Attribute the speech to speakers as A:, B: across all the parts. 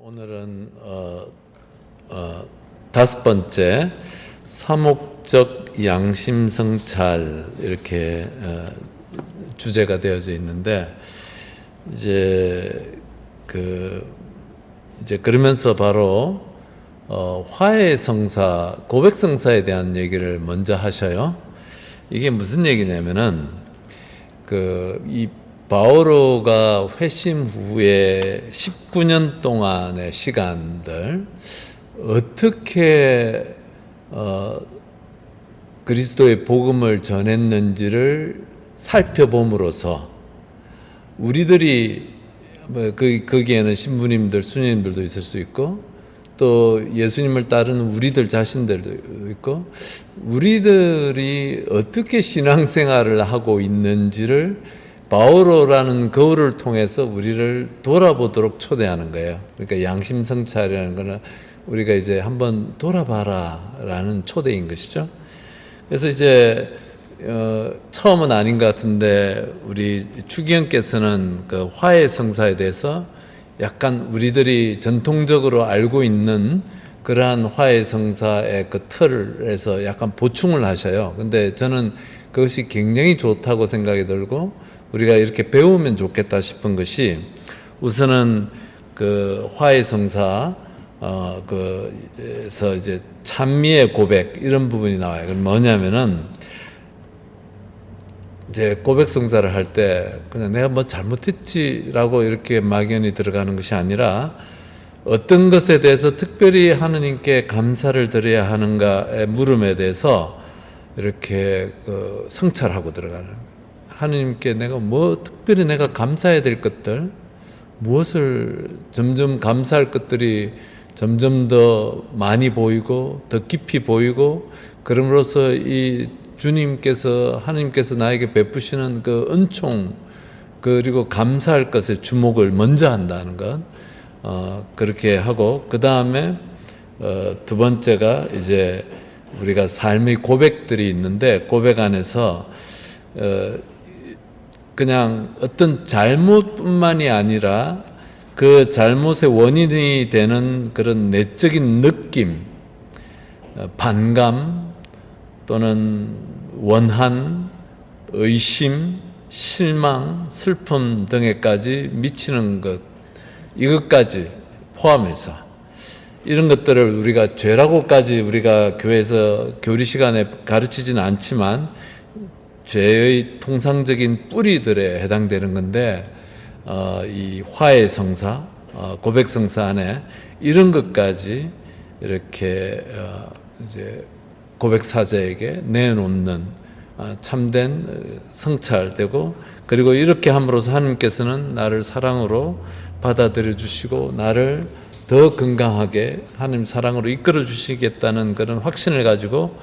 A: 오늘은 다섯 번째 사목적 양심성찰 이렇게 주제가 되어져 있는데 이제 그러면서 바로 화해성사, 고백성사에 대한 얘기를 먼저 하셔요. 이게 무슨 얘기냐면은 이 바오로가 회심 후에 19년 동안의 시간들 어떻게 그리스도의 복음을 전했는지를 살펴봄으로써 우리들이 거기에는 신부님들, 수녀님들도 있을 수 있고 또 예수님을 따르는 우리들 자신들도 있고 우리들이 어떻게 신앙생활을 하고 있는지를 바오로라는 거울을 통해서 우리를 돌아보도록 초대하는 거예요. 그러니까 양심성찰이라는 거는 우리가 이제 한번 돌아봐라 라는 초대인 것이죠. 그래서 이제 처음은 아닌 것 같은데 우리 추기현께서는 그 화해성사에 대해서 약간 우리들이 전통적으로 알고 있는 그러한 화해성사의 그 틀에서 약간 보충을 하셔요. 근데 저는 그것이 굉장히 좋다고 생각이 들고 우리가 이렇게 배우면 좋겠다 싶은 것이 우선은 그 화해성사 그래서 이제 찬미의 고백 이런 부분이 나와요. 그럼 뭐냐면은 이제 고백성사를 할 때 그냥 내가 뭐 잘못했지라고 이렇게 막연히 들어가는 것이 아니라 어떤 것에 대해서 특별히 하느님께 감사를 드려야 하는가의 물음에 대해서 이렇게 성찰하고 들어가는 거예요. 하느님께 내가 특별히 내가 감사해야 될 것들, 무엇을 점점 감사할 것들이 점점 더 많이 보이고 더 깊이 보이고 그럼으로써 이 주님께서 하느님께서 나에게 베푸시는 그 은총 그리고 감사할 것에 주목을 먼저 한다는 것 그렇게 하고 그 다음에 두 번째가 이제 우리가 삶의 고백들이 있는데 고백 안에서 그냥 어떤 잘못뿐만이 아니라 그 잘못의 원인이 되는 그런 내적인 느낌, 반감 또는 원한, 의심, 실망, 슬픔 등에까지 미치는 것 이것까지 포함해서 이런 것들을 우리가 죄라고까지 우리가 교회에서 교리 시간에 가르치지는 않지만 죄의 통상적인 뿌리들에 해당되는 건데 이 화해성사, 고백성사 안에 이런 것까지 이렇게 이제 고백사자에게 내놓는 참된 성찰되고 그리고 이렇게 함으로써 하나님께서는 나를 사랑으로 받아들여 주시고 나를 더 건강하게 하나님 사랑으로 이끌어 주시겠다는 그런 확신을 가지고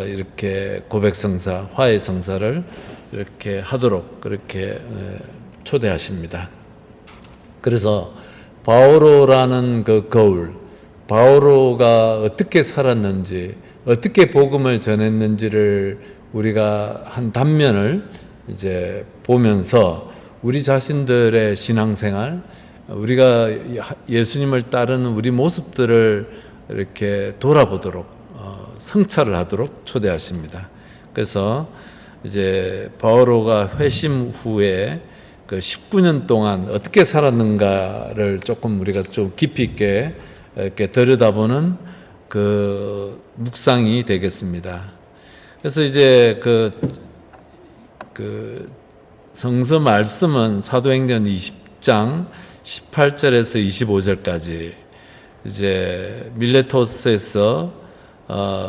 A: 이렇게 고백성사, 화해성사를 이렇게 하도록 그렇게 초대하십니다. 그래서 바오로라는 그 거울, 바오로가 어떻게 살았는지, 어떻게 복음을 전했는지를 우리가 한 단면을 이제 보면서 우리 자신들의 신앙생활, 우리가 예수님을 따르는 우리 모습들을 이렇게 돌아보도록 성찰을 하도록 초대하십니다. 그래서 이제 바오로가 회심 후에 그 19년 동안 어떻게 살았는가를 조금 우리가 좀 깊이 있게 이렇게 들여다보는 그 묵상이 되겠습니다. 그래서 이제 그 성서 말씀은 사도행전 20장 18절에서 25절까지 이제 밀레토스에서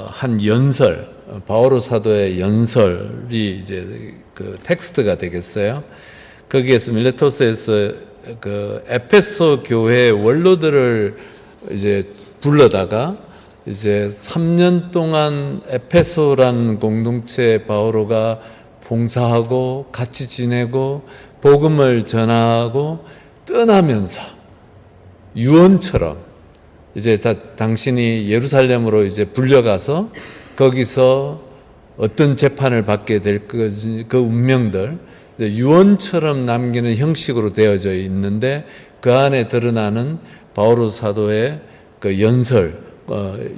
A: 한 연설, 바오로 사도의 연설이 이제 그 텍스트가 되겠어요. 거기에서 밀레토스에서 그 에페소 교회 원로들을 이제 불러다가 이제 3년 동안 에페소라는 공동체에 바오로가 봉사하고 같이 지내고 복음을 전하고 떠나면서 유언처럼 이제 당신이 예루살렘으로 이제 불려가서 거기서 어떤 재판을 받게 될 그 운명들 유언처럼 남기는 형식으로 되어져 있는데 그 안에 드러나는 바오로 사도의 그 연설,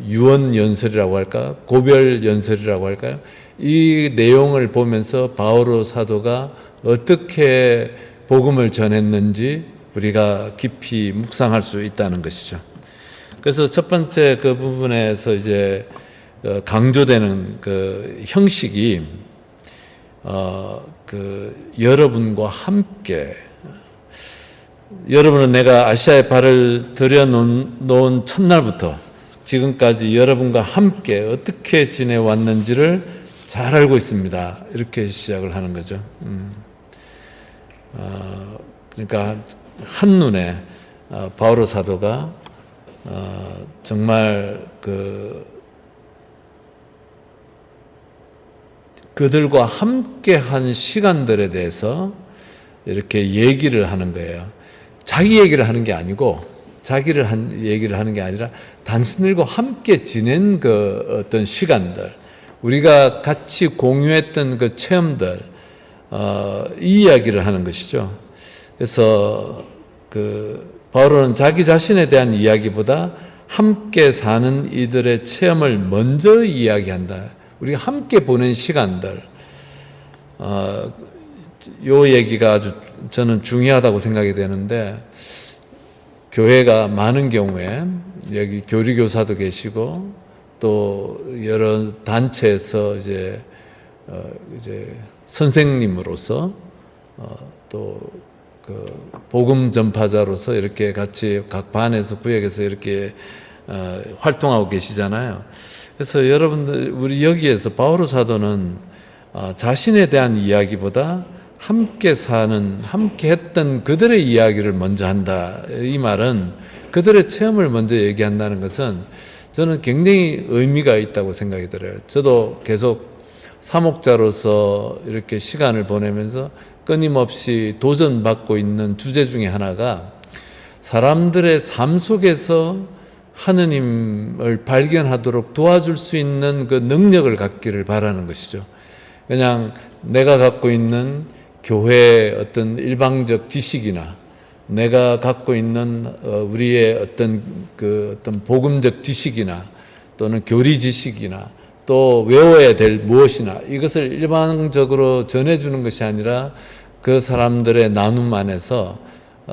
A: 유언 연설이라고 할까, 고별 연설이라고 할까요? 이 내용을 보면서 바오로 사도가 어떻게 복음을 전했는지 우리가 깊이 묵상할 수 있다는 것이죠. 그래서 첫 번째 그 부분에서 이제 강조되는 그 형식이 그 여러분과 함께, 여러분은 내가 아시아에 발을 들여놓은 첫날부터 지금까지 여러분과 함께 어떻게 지내왔는지를 잘 알고 있습니다. 이렇게 시작을 하는 거죠. 그러니까 한눈에 바오로 사도가 정말 그들과 함께 한 시간들에 대해서 이렇게 얘기를 하는 거예요. 자기 얘기를 하는 게 아니고, 얘기를 하는 게 아니라 당신들과 함께 지낸 그 어떤 시간들, 우리가 같이 공유했던 그 체험들, 이 이야기를 하는 것이죠. 그래서 바오로는 자기 자신에 대한 이야기보다 함께 사는 이들의 체험을 먼저 이야기한다. 우리가 함께 보낸 시간들, 요 얘기가 아주 저는 중요하다고 생각이 되는데, 교회가 많은 경우에 여기 교리교사도 계시고 또 여러 단체에서 이제 선생님으로서 또 복음 전파자로서 이렇게 같이 각 반에서 구역에서 이렇게 활동하고 계시잖아요. 그래서 여러분들, 우리 여기에서 바오로 사도는 자신에 대한 이야기보다 함께 했던 그들의 이야기를 먼저 한다. 이 말은 그들의 체험을 먼저 얘기한다는 것은 저는 굉장히 의미가 있다고 생각이 들어요. 저도 계속 사목자로서 이렇게 시간을 보내면서 끊임없이 도전받고 있는 주제 중에 하나가 사람들의 삶 속에서 하느님을 발견하도록 도와줄 수 있는 그 능력을 갖기를 바라는 것이죠. 그냥 내가 갖고 있는 교회의 어떤 일방적 지식이나 내가 갖고 있는 우리의 어떤 복음적 지식이나 또는 교리 지식이나 또 외워야 될 무엇이나 이것을 일방적으로 전해주는 것이 아니라 그 사람들의 나눔 안에서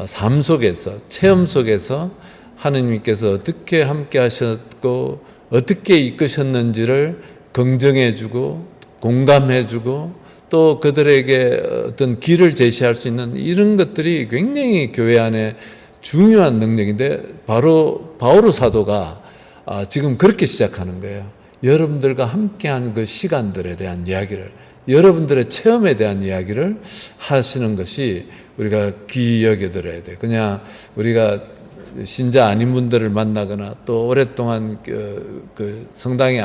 A: 삶 속에서, 체험 속에서 하느님께서 어떻게 함께 하셨고 어떻게 이끄셨는지를 긍정해주고 공감해주고 또 그들에게 어떤 길을 제시할 수 있는 이런 것들이 굉장히 교회 안에 중요한 능력인데, 바로 바오로 사도가 지금 그렇게 시작하는 거예요. 여러분들과 함께한 그 시간들에 대한 이야기를, 여러분들의 체험에 대한 이야기를 하시는 것이 우리가 귀히 여겨들어야 돼요. 그냥 우리가 신자 아닌 분들을 만나거나 또 오랫동안 성당에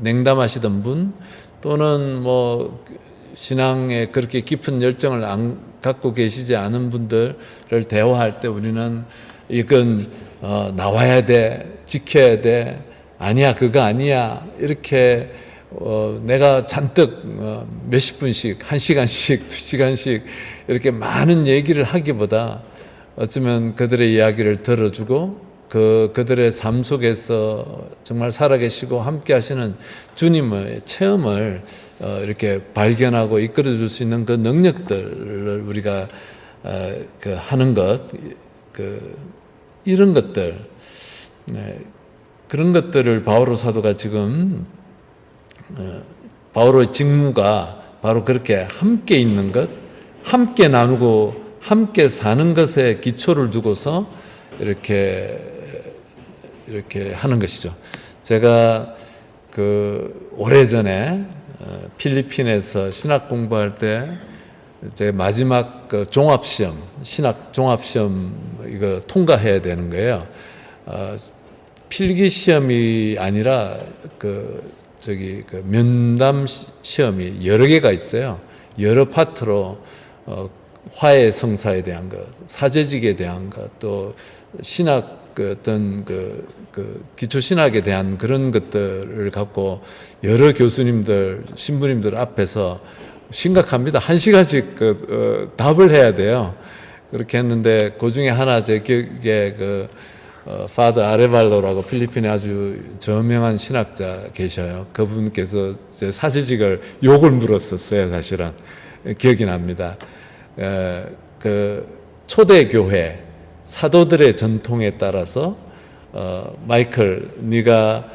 A: 냉담하시던 분 또는 뭐 신앙에 그렇게 깊은 열정을 안 갖고 계시지 않은 분들을 대화할 때 우리는 이건 나와야 돼, 지켜야 돼, 아니야 그거 아니야 이렇게 내가 잔뜩 몇십 분씩, 한 시간씩, 두 시간씩 이렇게 많은 얘기를 하기보다 어쩌면 그들의 이야기를 들어주고 그들의 삶 속에서 정말 살아계시고 함께 하시는 주님의 체험을 이렇게 발견하고 이끌어 줄 수 있는 그 능력들을 우리가 하는 것, 이런 것들, 그런 것들을 바오로 사도가 지금 바오로의 직무가 바로 그렇게 함께 있는 것, 함께 나누고 함께 사는 것에 기초를 두고서 이렇게 하는 것이죠. 제가 오래전에 필리핀에서 신학 공부할 때 제 마지막 종합시험, 신학 종합시험 이거 통과해야 되는 거예요. 필기 시험이 아니라 면담 시험이 여러 개가 있어요. 여러 파트로 화해 성사에 대한 것, 사제직에 대한 것, 또 신학 어떤 기초 신학에 대한 그런 것들을 갖고 여러 교수님들, 신부님들 앞에서 심각합니다. 1시간씩 답을 해야 돼요. 그렇게 했는데 그 중에 하나 제 기억에 파더 아레발로라고 필리핀에 아주 저명한 신학자 계셔요. 그분께서 제 사시직을 욕을 물었었어요. 사실은 기억이 납니다. 그 초대 교회 사도들의 전통에 따라서 마이클, 네가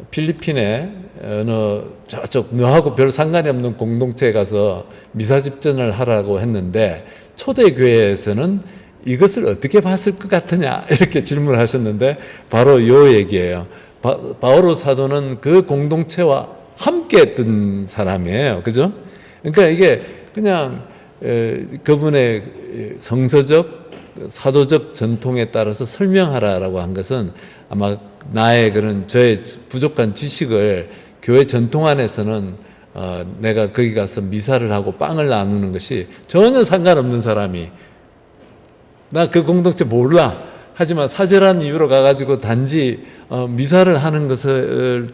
A: 필리핀에 어느 저쪽 너하고 별 상관이 없는 공동체에 가서 미사 집전을 하라고 했는데 초대 교회에서는 이것을 어떻게 봤을 것 같으냐 이렇게 질문을 하셨는데 바로 요 얘기예요. 바오로 사도는 그 공동체와 함께 했던 사람이에요. 그죠? 그러니까 이게 그냥 그분의 성서적 사도적 전통에 따라서 설명하라라고 한 것은 아마 나의 그런 저의 부족한 지식을 교회 전통 안에서는 내가 거기 가서 미사를 하고 빵을 나누는 것이 전혀 상관없는 사람이 나 그 공동체 몰라 하지만 사절한 이유로 가가지고 단지 미사를 하는 것을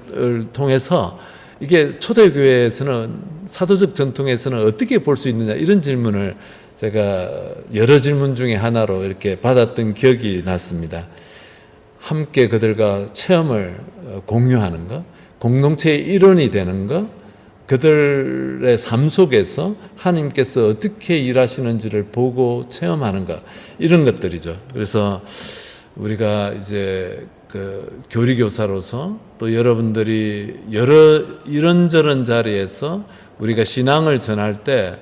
A: 통해서 이게 초대교회에서는 사도적 전통에서는 어떻게 볼 수 있느냐 이런 질문을 제가 여러 질문 중에 하나로 이렇게 받았던 기억이 났습니다. 함께 그들과 체험을 공유하는 것, 공동체의 일원이 되는 것, 그들의 삶 속에서 하나님께서 어떻게 일하시는지를 보고 체험하는 것, 이런 것들이죠. 그래서 우리가 이제 그 교리교사로서 또 여러분들이 여러 이런저런 자리에서 우리가 신앙을 전할 때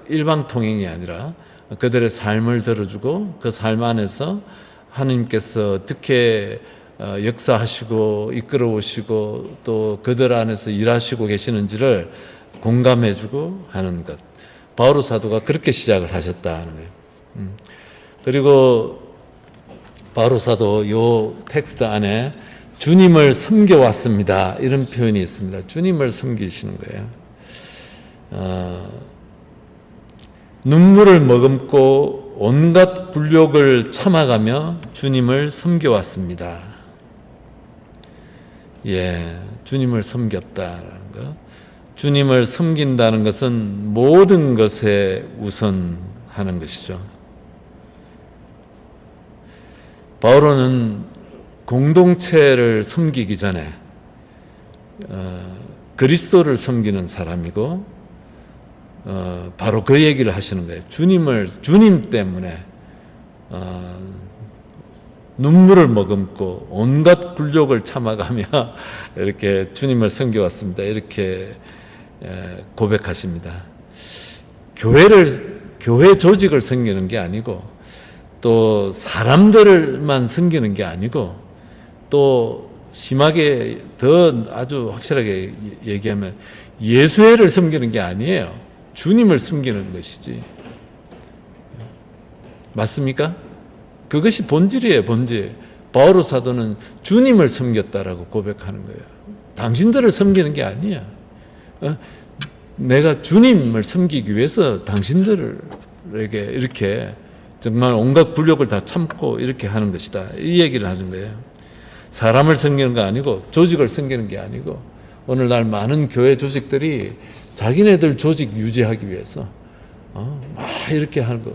A: 일방통행이 아니라 그들의 삶을 들어주고 그 삶 안에서 하나님께서 어떻게 역사하시고 이끌어 오시고 또 그들 안에서 일하시고 계시는지를 공감해주고 하는 것. 바오로 사도가 그렇게 시작을 하셨다는 거예요. 그리고 바오로 사도 요 텍스트 안에 주님을 섬겨왔습니다 이런 표현이 있습니다. 주님을 섬기시는 거예요. 눈물을 머금고 온갖 굴욕을 참아가며 주님을 섬겨왔습니다. 주님을 섬겼다라는 것. 주님을 섬긴다는 것은 모든 것에 우선하는 것이죠. 바오로는 공동체를 섬기기 전에 그리스도를 섬기는 사람이고 바로 그 얘기를 하시는 거예요. 주님 때문에 눈물을 머금고 온갖 굴욕을 참아가며 이렇게 주님을 섬겨왔습니다. 이렇게 고백하십니다. 교회 조직을 섬기는 게 아니고 또 사람들만 섬기는 게 아니고 또 심하게 더 아주 확실하게 얘기하면 예수회를 섬기는 게 아니에요. 주님을 섬기는 것이지. 맞습니까? 그것이 본질이에요, 본질. 바오로 사도는 주님을 섬겼다라고 고백하는 거예요. 당신들을 섬기는 게 아니야. 내가 주님을 섬기기 위해서 당신들에게 이렇게 정말 온갖 굴욕을 다 참고 이렇게 하는 것이다. 이 얘기를 하는 거예요. 사람을 섬기는 거 아니고 조직을 섬기는 게 아니고 오늘날 많은 교회 조직들이 자기네들 조직 유지하기 위해서 막 이렇게 하는 거.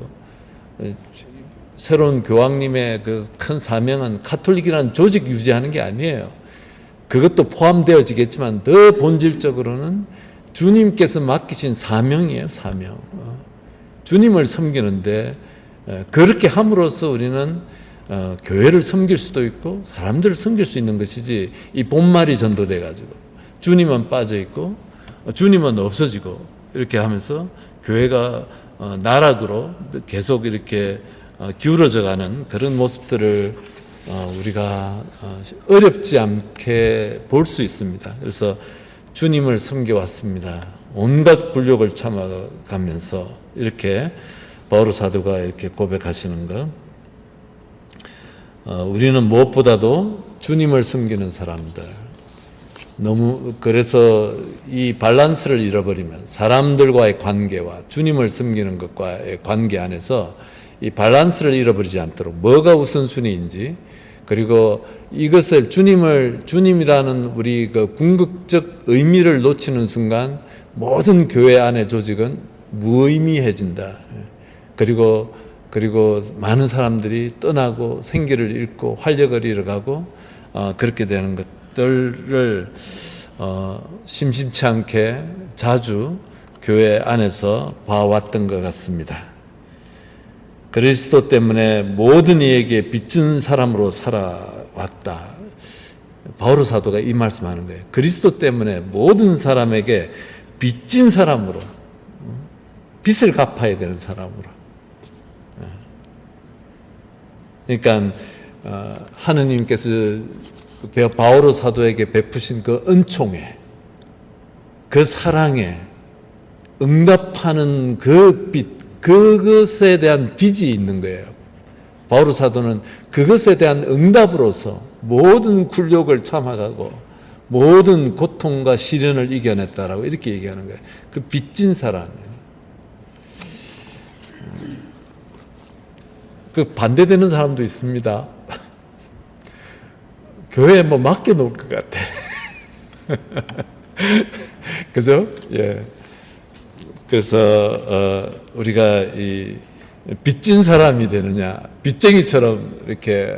A: 새로운 교황님의 그 큰 사명은 카톨릭이라는 조직 유지하는 게 아니에요. 그것도 포함되어지겠지만 더 본질적으로는 주님께서 맡기신 사명이에요, 사명. 주님을 섬기는데 그렇게 함으로써 우리는 교회를 섬길 수도 있고 사람들을 섬길 수 있는 것이지 이 본말이 전도돼 가지고 주님은 빠져 있고 주님은 없어지고 이렇게 하면서 교회가 나락으로 계속 이렇게 기울어져 가는 그런 모습들을 우리가 어렵지 않게 볼 수 있습니다. 그래서 주님을 섬겨왔습니다. 온갖 굴욕을 참아가면서 이렇게 바오로 사도가 이렇게 고백하시는 것. 우리는 무엇보다도 주님을 섬기는 사람들. 그래서 이 밸런스를 잃어버리면 사람들과의 관계와 주님을 섬기는 것과의 관계 안에서 이 밸런스를 잃어버리지 않도록 뭐가 우선순위인지 그리고 이것을 주님이라는 우리 그 궁극적 의미를 놓치는 순간 모든 교회 안의 조직은 무의미해진다. 그리고 많은 사람들이 떠나고 생기를 잃고 활력을 잃어가고 그렇게 되는 것들을 심심치 않게 자주 교회 안에서 봐왔던 것 같습니다. 그리스도 때문에 모든 이에게 빚진 사람으로 살아왔다. 바오로 사도가 이 말씀하는 거예요. 그리스도 때문에 모든 사람에게 빚진 사람으로, 빚을 갚아야 되는 사람으로. 그러니까 하느님께서 바오로 사도에게 베푸신 그 은총에, 그 사랑에 응답하는 그 빚, 그것에 대한 빚이 있는 거예요. 바오로 사도는 그것에 대한 응답으로서 모든 굴욕을 참아가고 모든 고통과 시련을 이겨냈다라고 이렇게 얘기하는 거예요. 그 빚진 사람이에요. 그 반대되는 사람도 있습니다. 교회에 뭐 맡겨놓을 것 같아. 그죠? 예. 그래서 우리가 이 빚진 사람이 되느냐, 빚쟁이처럼 이렇게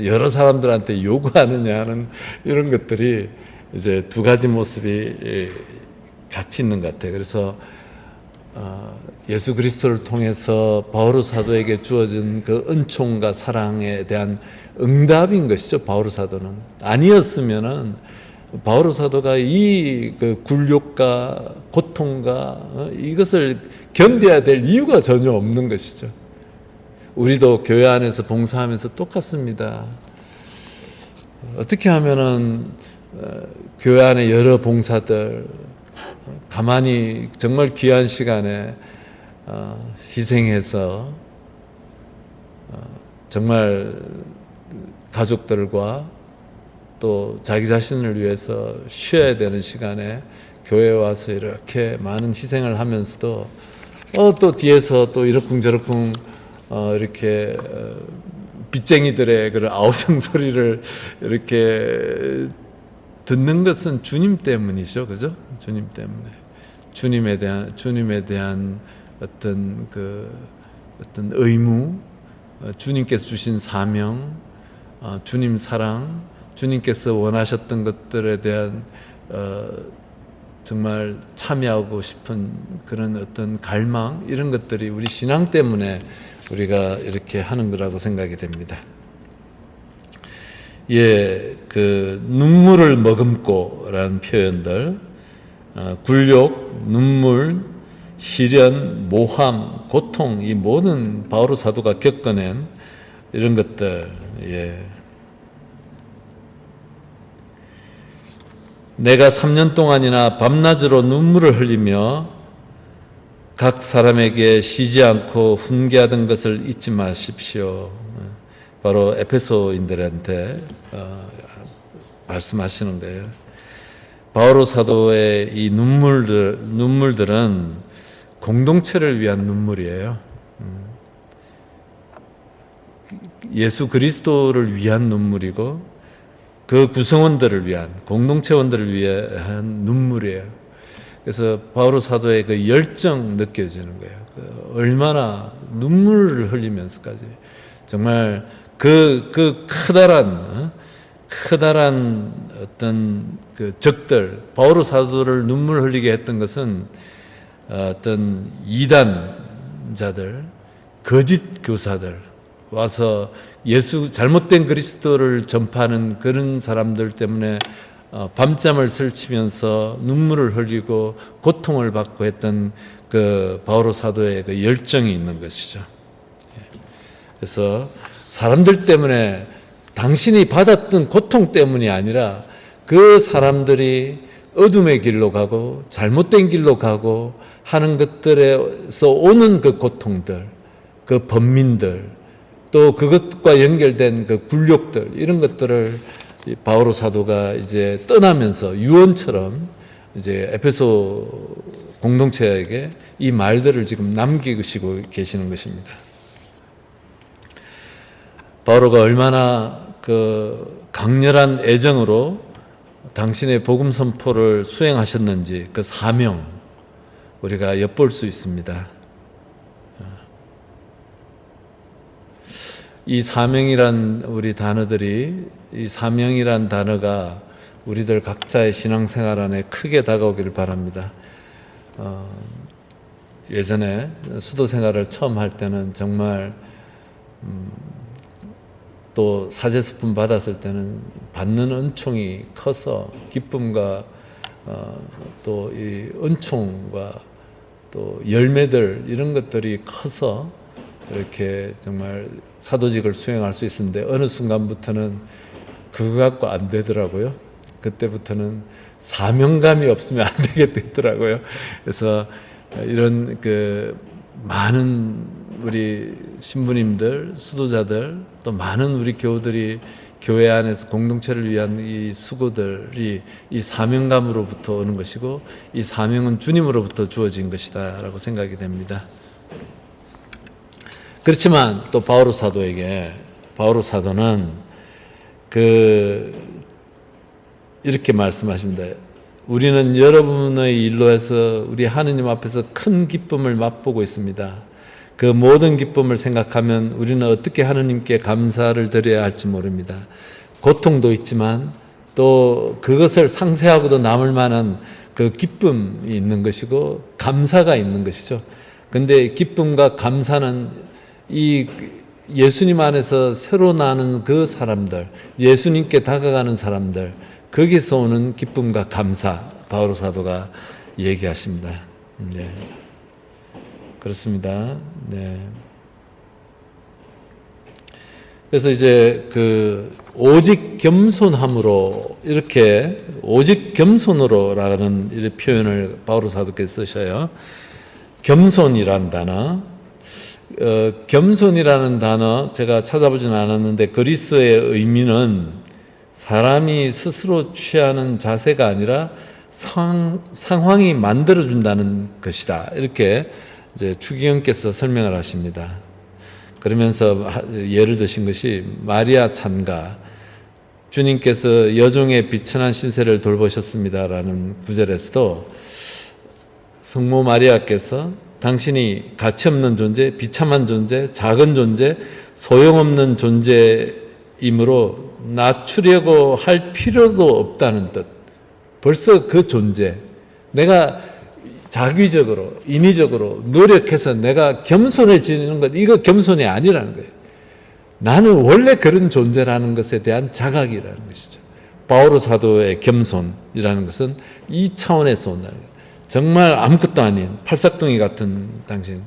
A: 여러 사람들한테 요구하느냐 하는 이런 것들이 이제 두 가지 모습이 같이 있는 것 같아요. 그래서 예수 그리스도를 통해서 바오로 사도에게 주어진 그 은총과 사랑에 대한 응답인 것이죠. 바오로 사도는 아니었으면은 바오로 사도가 이 그 굴욕과 고통과 이것을 견뎌야 될 이유가 전혀 없는 것이죠. 우리도 교회 안에서 봉사하면서 똑같습니다. 어떻게 하면은 교회 안에 여러 봉사들 가만히 정말 귀한 시간에 희생해서 정말 가족들과 또 자기 자신을 위해서 쉬어야 되는 시간에 교회에 와서 이렇게 많은 희생을 하면서도 또 뒤에서 또 이러쿵저러쿵 이렇게 빚쟁이들의 그런 아우성 소리를 이렇게 듣는 것은 주님 때문이죠, 그죠? 주님 때문에 주님에 대한 어떤 의무, 주님께서 주신 사명, 주님 사랑, 주님께서 원하셨던 것들에 대한 정말 참여하고 싶은 그런 어떤 갈망, 이런 것들이 우리 신앙 때문에 우리가 이렇게 하는 거라고 생각이 됩니다. 예, 그 눈물을 머금고라는 표현들, 굴욕, 눈물, 시련, 모함, 고통, 이 모든 바오로 사도가 겪어낸 이런 것들, 예. 내가 3년 동안이나 밤낮으로 눈물을 흘리며 각 사람에게 쉬지 않고 훈계하던 것을 잊지 마십시오. 바로 에베소인들한테 말씀하시는 거예요. 바오로 사도의 이 눈물들은 공동체를 위한 눈물이에요. 예수 그리스도를 위한 눈물이고 그 구성원들을 위한, 공동체원들을 위한 눈물이에요. 그래서 바오로 사도의 그 열정 느껴지는 거예요. 얼마나 눈물을 흘리면서까지 정말 그 크다란 어떤 그 적들, 바오로 사도를 눈물 흘리게 했던 것은 어떤 이단자들, 거짓 교사들 와서 잘못된 그리스도를 전파하는 그런 사람들 때문에 밤잠을 설치면서 눈물을 흘리고 고통을 받고 했던 그 바오로 사도의 그 열정이 있는 것이죠. 그래서 사람들 때문에 당신이 받았던 고통 때문이 아니라 그 사람들이 어둠의 길로 가고 잘못된 길로 가고 하는 것들에서 오는 그 고통들, 그 번민들, 또 그것과 연결된 그 굴욕들, 이런 것들을 바오로 사도가 이제 떠나면서 유언처럼 이제 에베소 공동체에게 이 말들을 지금 남기시고 계시는 것입니다. 바오로가 얼마나 그 강렬한 애정으로 당신의 복음 선포를 수행하셨는지 그 사명 우리가 엿볼 수 있습니다. 이 사명이란 우리 단어들이, 이 사명이란 단어가 우리들 각자의 신앙생활 안에 크게 다가오기를 바랍니다. 예전에 수도 생활을 처음 할 때는 정말 또 사제스품 받았을 때는 받는 은총이 커서 기쁨과 또 이 은총과 또 열매들 이런 것들이 커서 이렇게 정말 사도직을 수행할 수 있었는데 어느 순간부터는 그거 갖고 안 되더라고요. 그때부터는 사명감이 없으면 안 되겠더라고요. 그래서 이런 그 많은 우리 신부님들, 수도자들, 또 많은 우리 교우들이 교회 안에서 공동체를 위한 이 수고들이 이 사명감으로부터 오는 것이고, 이 사명은 주님으로부터 주어진 것이다 라고 생각이 됩니다. 그렇지만 또 바오로 사도에게, 바오로 사도는 이렇게 말씀하십니다. 우리는 여러분의 일로 해서 우리 하느님 앞에서 큰 기쁨을 맛보고 있습니다. 그 모든 기쁨을 생각하면 우리는 어떻게 하느님께 감사를 드려야 할지 모릅니다. 고통도 있지만 또 그것을 상쇄하고도 남을 만한 그 기쁨이 있는 것이고 감사가 있는 것이죠. 근데 기쁨과 감사는 이 예수님 안에서 새로 나는 그 사람들, 예수님께 다가가는 사람들, 거기서 오는 기쁨과 감사, 바오로 사도가 얘기하십니다. 네. 그렇습니다. 네. 그래서 이제 오직 겸손함으로, 이렇게 오직 겸손으로라는 이 표현을 바오로 사도께서 쓰셔요. 겸손이란 단어, 겸손이라는 단어 제가 찾아보진 않았는데 그리스의 의미는 사람이 스스로 취하는 자세가 아니라 상황이 만들어준다는 것이다. 이렇게 이제 추기경께서 설명을 하십니다. 그러면서 예를 드신 것이 마리아 찬가, 주님께서 여종의 비천한 신세를 돌보셨습니다라는 구절에서도 성모 마리아께서 당신이 가치없는 존재, 비참한 존재, 작은 존재, 소용없는 존재이므로 낮추려고 할 필요도 없다는 뜻. 벌써 그 존재, 내가 자기적으로, 인위적으로 노력해서 내가 겸손해지는 것, 이거 겸손이 아니라는 거예요. 나는 원래 그런 존재라는 것에 대한 자각이라는 것이죠. 바오로 사도의 겸손이라는 것은 이 차원에서 온다는 거예요. 정말 아무것도 아닌 팔싹둥이 같은 당신,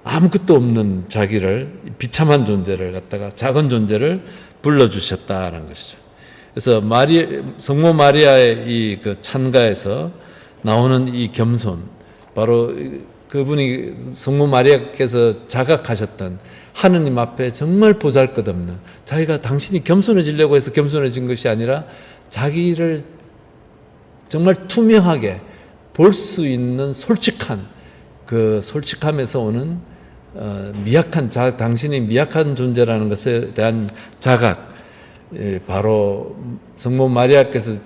A: 아무것도 없는 자기를, 비참한 존재를 갖다가 작은 존재를 불러주셨다라는 것이죠. 그래서 성모 마리아의 이 찬가에서 나오는 이 겸손, 바로 그분이 성모 마리아께서 자각하셨던 하느님 앞에 정말 보잘것없는, 자기가 당신이 겸손해지려고 해서 겸손해진 것이 아니라 자기를 정말 투명하게 볼 수 있는 솔직한, 그 솔직함에서 오는 미약한 당신이 미약한 존재라는 것에 대한 자각, 바로 성모 마리아께서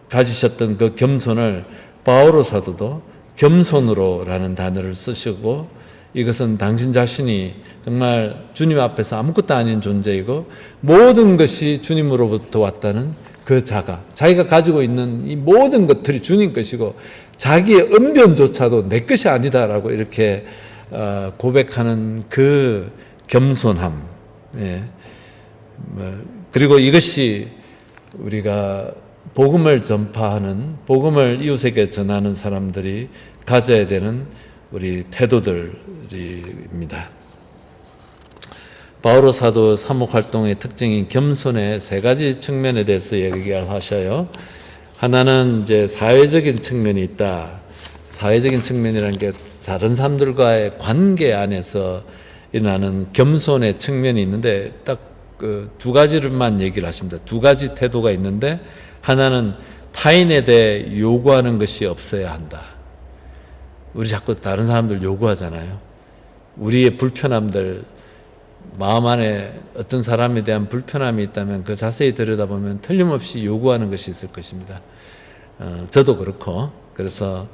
A: 가지셨던 그 겸손을 바오로 사도도 겸손으로라는 단어를 쓰시고, 이것은 당신 자신이 정말 주님 앞에서 아무것도 아닌 존재이고 모든 것이 주님으로부터 왔다는 그 자각, 자기가 가지고 있는 이 모든 것들이 주님 것이고 자기의 언변조차도 내 것이 아니다라고 이렇게 고백하는 그 겸손함. 예. 그리고 이것이 우리가 복음을 전파하는, 복음을 이웃에게 전하는 사람들이 가져야 되는 우리 태도들입니다. 바오로 사도 사목활동의 특징인 겸손의 세 가지 측면에 대해서 얘기를 하셔요. 하나는 이제 사회적인 측면이 있다. 사회적인 측면이라는 게 다른 사람들과의 관계 안에서 일어나는 겸손의 측면이 있는데 딱 그 두 가지를만 얘기를 하십니다. 두 가지 태도가 있는데, 하나는 타인에 대해 요구하는 것이 없어야 한다. 우리 자꾸 다른 사람들 요구하잖아요. 우리의 불편함들, 마음 안에 어떤 사람에 대한 불편함이 있다면 그 자세히 들여다보면 틀림없이 요구하는 것이 있을 것입니다. 저도 그렇고, 그래서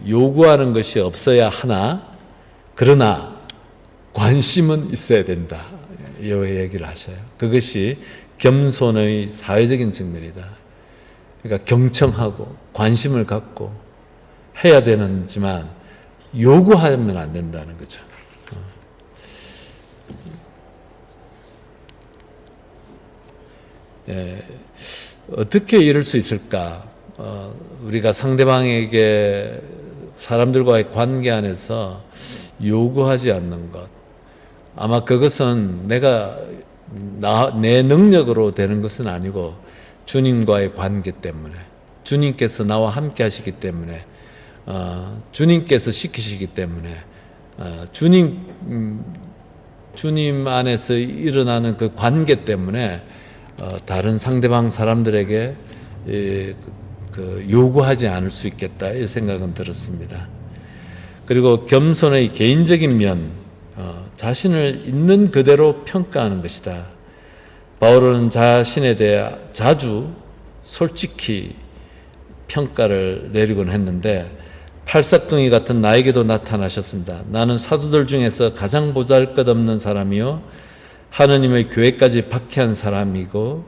A: 요구하는 것이 없어야 하나, 그러나 관심은 있어야 된다. 이 얘기를 하셔요. 그것이 겸손의 사회적인 측면이다. 그러니까 경청하고 관심을 갖고 해야 되는지만 요구하면 안 된다는 거죠. 어떻게 이럴 수 있을까? 우리가 상대방에게 사람들과의 관계 안에서 요구하지 않는 것. 아마 그것은 내 능력으로 되는 것은 아니고 주님과의 관계 때문에, 주님께서 나와 함께 하시기 때문에, 주님께서 시키시기 때문에, 주님 안에서 일어나는 그 관계 때문에 다른 상대방 사람들에게 요구하지 않을 수 있겠다, 이 생각은 들었습니다. 그리고 겸손의 개인적인 면, 자신을 있는 그대로 평가하는 것이다. 바울은 자신에 대해 자주 솔직히 평가를 내리곤 했는데, 팔싹둥이 같은 나에게도 나타나셨습니다. 나는 사도들 중에서 가장 보잘것없는 사람이요 하느님의 교회까지 박해한 사람이고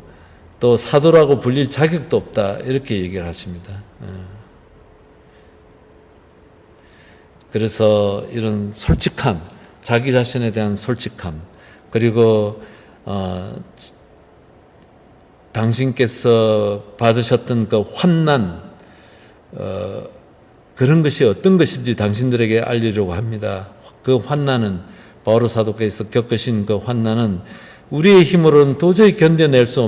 A: 또 사도라고 불릴 자격도 없다, 이렇게 얘기를 하십니다. 그래서 이런 솔직함, 자기 자신에 대한 솔직함, 그리고 당신께서 받으셨던 그 환난, 그런 것이 어떤 것인지 당신들에게 알리려고 합니다. 그 환난은, 바오로 사도께서 겪으신 그 환난은 우리의 힘으로는 도저히 견뎌낼 수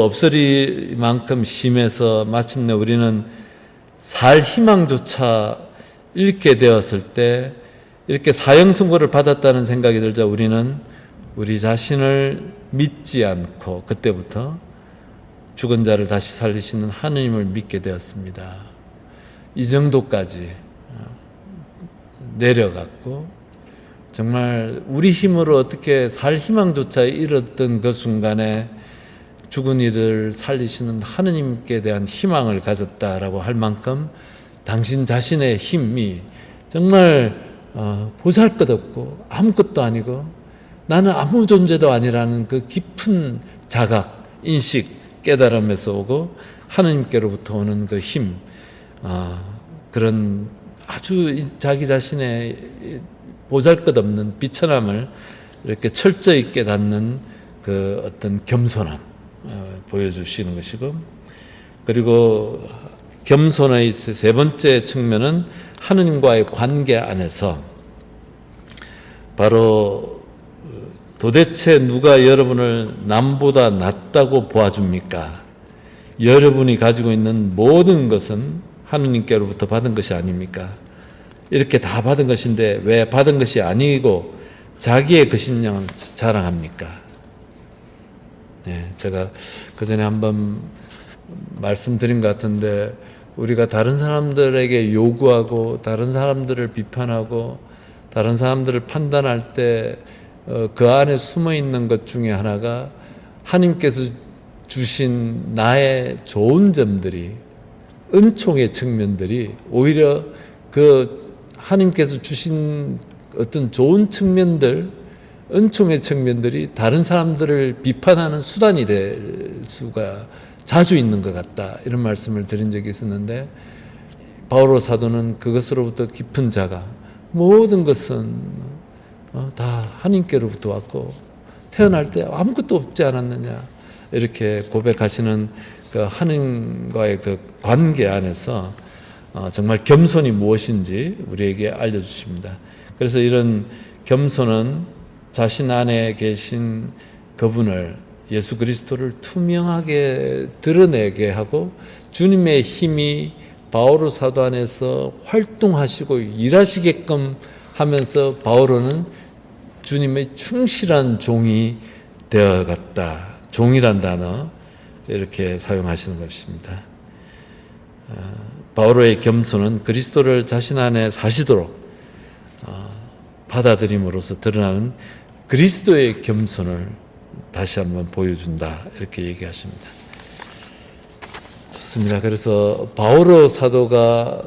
A: 없으리만큼 심해서 마침내 우리는 살 희망조차 잃게 되었을 때, 이렇게 사형선고를 받았다는 생각이 들자 우리는 우리 자신을 믿지 않고 그때부터 죽은 자를 다시 살리시는 하느님을 믿게 되었습니다. 이 정도까지 내려갔고, 정말 우리 힘으로 어떻게 살 희망조차 잃었던 그 순간에 죽은 이를 살리시는 하느님께 대한 희망을 가졌다라고 할 만큼 당신 자신의 힘이 정말 보잘것없고 아무것도 아니고 나는 아무 존재도 아니라는 그 깊은 자각, 인식, 깨달음에서 오고 하느님께로부터 오는 그 힘, 그런 아주 자기 자신의 보잘것없는 비천함을 이렇게 철저히 깨닫는 그 어떤 겸손함 보여주시는 것이고, 그리고 겸손의 세 번째 측면은 하느님과의 관계 안에서 바로 도대체 누가 여러분을 남보다 낫다고 보아줍니까? 여러분이 가지고 있는 모든 것은 하느님께로부터 받은 것이 아닙니까? 이렇게 다 받은 것인데 왜 받은 것이 아니고 자기의 것인 양 자랑합니까? 제가 그전에 한번 말씀드린 것 같은데, 우리가 다른 사람들에게 요구하고 다른 사람들을 비판하고 다른 사람들을 판단할 때 그 안에 숨어 있는 것 중에 하나가 하나님께서 주신 나의 좋은 점들이, 은총의 측면들이, 오히려 그 하나님께서 주신 어떤 좋은 측면들, 은총의 측면들이 다른 사람들을 비판하는 수단이 될 수가 자주 있는 것 같다, 이런 말씀을 드린 적이 있었는데, 바오로 사도는 그것으로부터 깊은 자가, 모든 것은 다 하나님께로부터 왔고 태어날 때 아무것도 없지 않았느냐, 이렇게 고백하시는 그 하나님과의 그 관계 안에서 정말 겸손이 무엇인지 우리에게 알려주십니다. 그래서 이런 겸손은 자신 안에 계신 그분을, 예수 그리스도를 투명하게 드러내게 하고 주님의 힘이 바오로 사도 안에서 활동하시고 일하시게끔 하면서 바오로는 주님의 충실한 종이 되어갔다. 종이란 단어 이렇게 사용하시는 것입니다. 바오로의 겸손은 그리스도를 자신 안에 사시도록 받아들임으로써 드러나는 그리스도의 겸손을 다시 한번 보여준다, 이렇게 얘기하십니다. 좋습니다. 그래서 바오로 사도가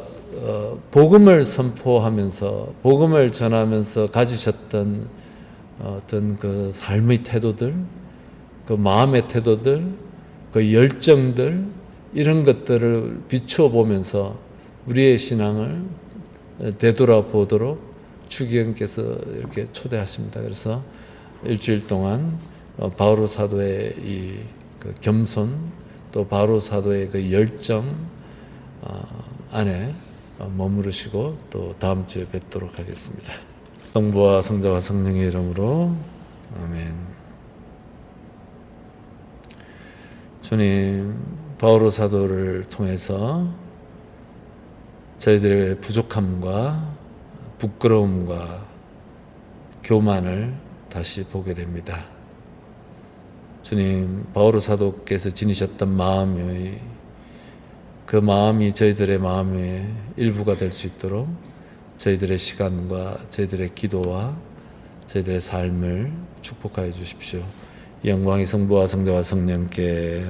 A: 복음을 선포하면서 복음을 전하면서 가지셨던 어떤 그 삶의 태도들, 그 마음의 태도들, 그 열정들, 이런 것들을 비추어 보면서 우리의 신앙을 되돌아보도록 주기현께서 이렇게 초대하십니다. 그래서 일주일 동안 바오로 사도의 이 그 겸손, 또 바오로 사도의 그 열정 안에 머무르시고 또 다음 주에 뵙도록 하겠습니다. 성부와 성자와 성령의 이름으로 아멘. 주님, 바오로 사도를 통해서 저희들의 부족함과 부끄러움과 교만을 다시 보게 됩니다. 주님, 바오로 사도께서 지니셨던 마음이, 그 마음이 저희들의 마음의 일부가 될 수 있도록 저희들의 시간과 저희들의 기도와 저희들의 삶을 축복하여 주십시오. 이 영광이 성부와 성자와 성령께